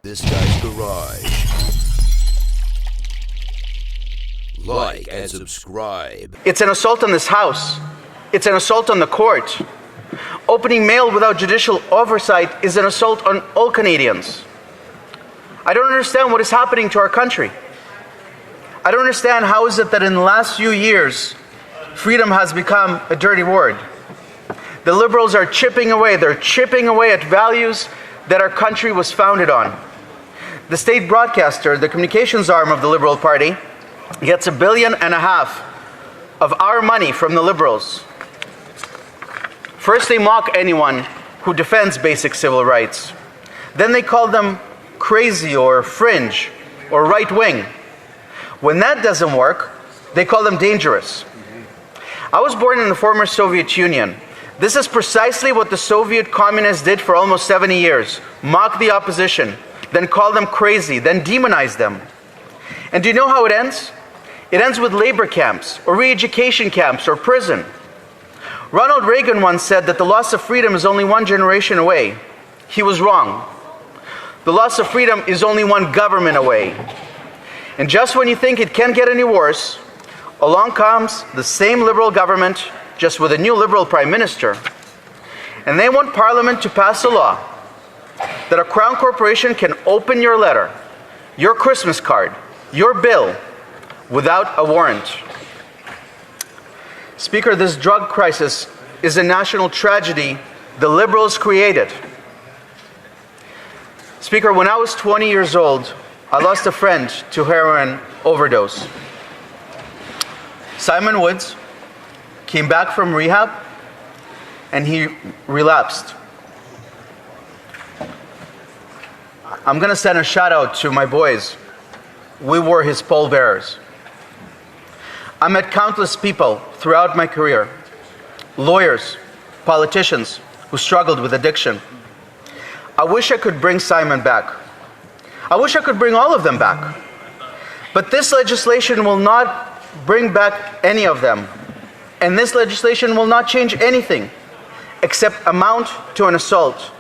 this guy's garage. Like and subscribe. It's an assault on this house. It's an assault on the court. Opening mail without judicial oversight is an assault on all Canadians. I don't understand what is happening to our country. I don't understand how is it that in the last few years, freedom has become a dirty word. The Liberals are chipping away. They're chipping away at values that our country was founded on. The state broadcaster, the communications arm of the Liberal Party, gets $1.5 billion of our money from the Liberals. First, they mock anyone who defends basic civil rights. Then they call them crazy or fringe or right-wing. When that doesn't work, they call them dangerous. I was born in the former Soviet Union. This is precisely what the Soviet communists did for almost 70 years. Mock the opposition, then call them crazy, then demonize them. And do you know how it ends? It ends with labor camps, or re-education camps, or prison. Ronald Reagan once said that the loss of freedom is only one generation away. He was wrong. The loss of freedom is only one government away. And just when you think it can't get any worse, along comes the same Liberal government, just with a new Liberal Prime Minister. And they want Parliament to pass a law that a Crown Corporation can open your letter, your Christmas card, your bill, without a warrant. Speaker, this drug crisis is a national tragedy the Liberals created. Speaker, when I was 20 years old, I lost a friend to heroin overdose. Simon Woods came back from rehab and he relapsed. I'm going to send a shout out to my boys. We were his pallbearers. I met countless people throughout my career, lawyers, politicians who struggled with addiction. I wish I could bring Simon back. I wish I could bring all of them back. But this legislation will not bring back any of them. And this legislation will not change anything except amount to an assault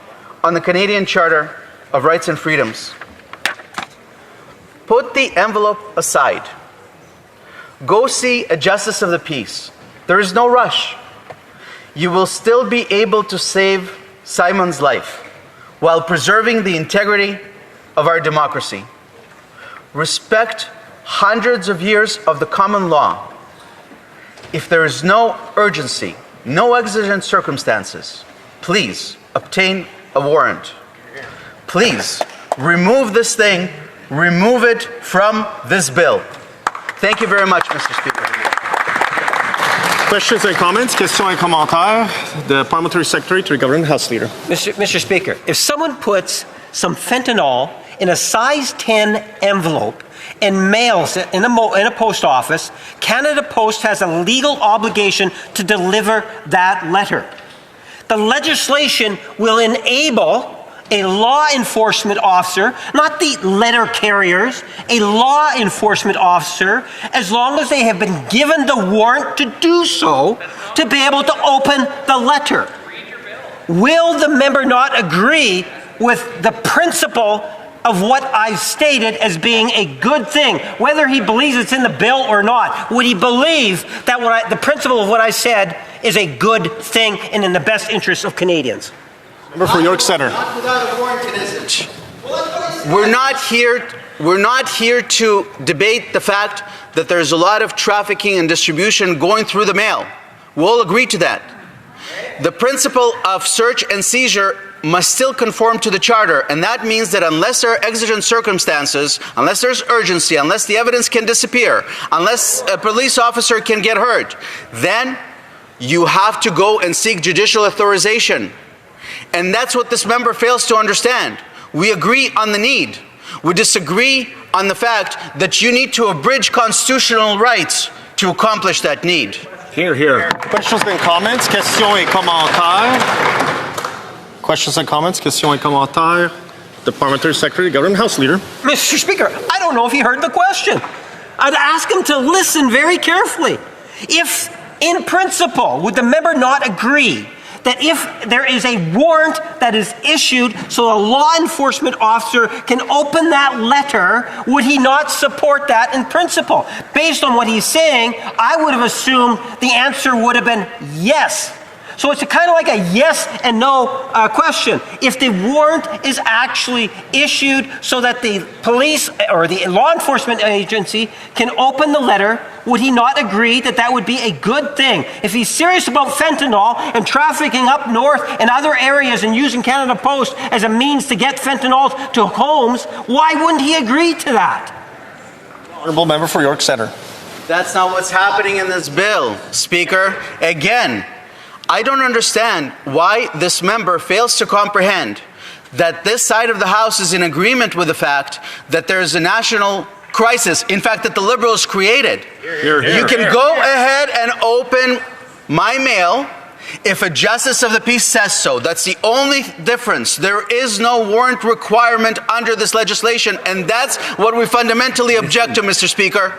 on the Canadian Charter of Rights and Freedoms. Put the envelope aside. Go see a justice of the peace. There is no rush. You will still be able to save Simon's life while preserving the integrity of our democracy. Respect hundreds of years of the common law. If there is no urgency, no exigent circumstances, please obtain a warrant. Please remove this thing, remove it from this bill. Thank you very much, Mr. Speaker. Questions and comments? Questions et commentaires. The Parliamentary Secretary to the Government House Leader. Mr. Speaker, if someone puts some fentanyl in a size 10 envelope and mails it in a post office, Canada Post has a legal obligation to deliver that letter. The legislation will enable a law enforcement officer, not the letter carriers, a law enforcement officer, as long as they have been given the warrant to do so, to be able to open the letter. Will the member not agree with the principle of what I've stated as being a good thing, whether he believes it's in the bill or not? Would he believe that the principle of what I said is a good thing and in the best interest of Canadians? Member for York Centre. Not without a warrant, it isn't. We're not here to debate the fact that there's a lot of trafficking and distribution going through the mail. We'll agree to that. The principle of search and seizure must still conform to the Charter, and that means that unless there are exigent circumstances, unless there's urgency, unless the evidence can disappear, unless a police officer can get hurt, then you have to go and seek judicial authorization. And that's what this member fails to understand. We agree on the need. We disagree on the fact that you need to abridge constitutional rights to accomplish that need. Hear, hear. Questions and comments? Questions et commentaires? Questions and comments? Questions et commentaires? The Parliamentary Secretary, Government House Leader. Mr. Speaker, I don't know if he heard the question. I'd ask him to listen very carefully. If, in principle, would the member not agree that if there is a warrant that is issued so a law enforcement officer can open that letter, would he not support that in principle? Based on what he's saying, I would have assumed the answer would have been yes. So it's kind of like a yes and no question. If the warrant is actually issued so that the police or the law enforcement agency can open the letter, would he not agree that that would be a good thing? If he's serious about fentanyl and trafficking up north and other areas and using Canada Post as a means to get fentanyl to homes, why wouldn't he agree to that? Honourable member for York Centre. That's not what's happening in this bill, Speaker. Again, I don't understand why this member fails to comprehend that this side of the House is in agreement with the fact that there is a national crisis, in fact, that the Liberals created. You can go ahead and open my mail if a justice of the peace says so. That's the only difference. There is no warrant requirement under this legislation, and that's what we fundamentally object to, Mr. Speaker.